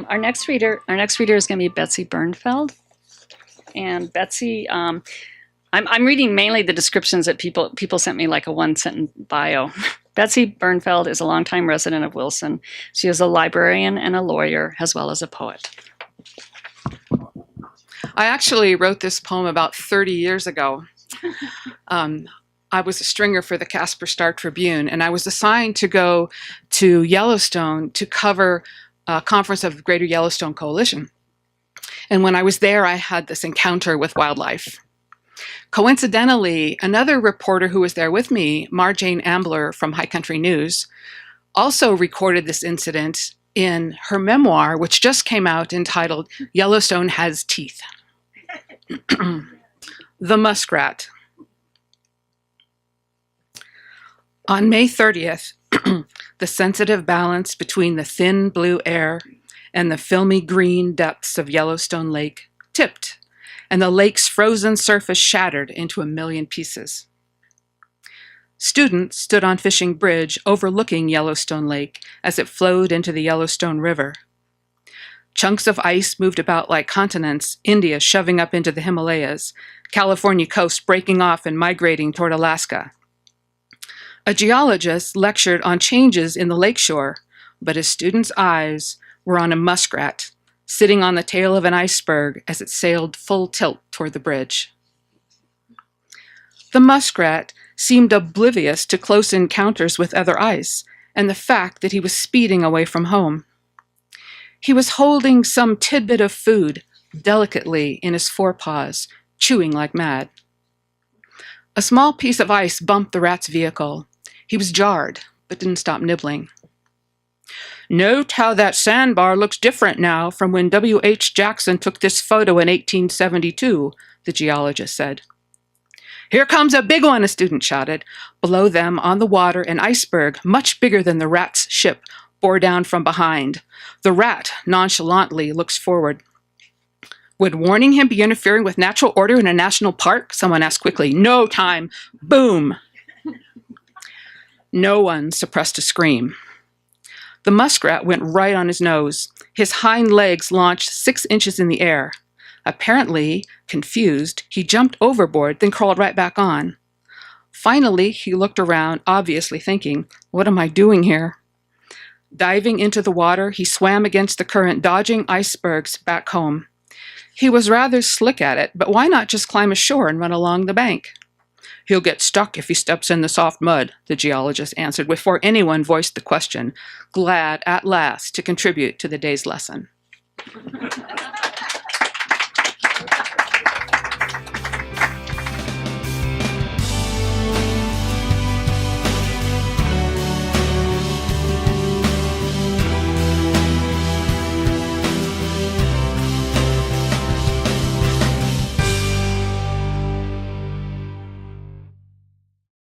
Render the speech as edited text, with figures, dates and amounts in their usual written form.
Our next reader is going to be Betsy Bernfeld. And Betsy, I'm reading mainly the descriptions that people sent me, like a one-sentence bio. Betsy Bernfeld is a longtime resident of Wilson. She is a librarian and a lawyer, as well as a poet. I actually wrote this poem about 30 years ago. I was a stringer for the Casper Star Tribune, and I was assigned to go to Yellowstone to cover a conference of the Greater Yellowstone Coalition. And when I was there, I had this encounter with wildlife. Coincidentally, another reporter who was there with me, Marjane Ambler from High Country News, also recorded this incident in her memoir, which just came out, entitled Yellowstone Has Teeth. The Muskrat. On May 30th, the sensitive balance between the thin blue air and the filmy green depths of Yellowstone Lake tipped, and the lake's frozen surface shattered into a million pieces. Students stood on Fishing Bridge overlooking Yellowstone Lake as it flowed into the Yellowstone River. Chunks of ice moved about like continents, India shoving up into the Himalayas, California coast breaking off and migrating toward Alaska. A geologist lectured on changes in the lakeshore, but his students' eyes were on a muskrat sitting on the tail of an iceberg as it sailed full tilt toward the bridge. The muskrat seemed oblivious to close encounters with other ice and the fact that he was speeding away from home. He was holding some tidbit of food delicately in his forepaws, chewing like mad. A small piece of ice bumped the rat's vehicle. He was jarred, but didn't stop nibbling. "Note how that sandbar looks different now from when W.H. Jackson took this photo in 1872, the geologist said. "Here comes a big one," a student shouted. Below them, on the water, an iceberg, much bigger than the rat's ship, bore down from behind. The rat nonchalantly looks forward. "Would warning him be interfering with natural order in a national park?" someone asked quickly. "No time." Boom! No one suppressed a scream. The muskrat went right on his nose. His hind legs launched 6 inches in the air. Apparently, confused, he jumped overboard, then crawled right back on. Finally, he looked around, obviously thinking, "What am I doing here?" Diving into the water, he swam against the current, dodging icebergs back home. He was rather slick at it, but why not just climb ashore and run along the bank? "He'll get stuck if he steps in the soft mud," the geologist answered before anyone voiced the question, glad at last to contribute to the day's lesson.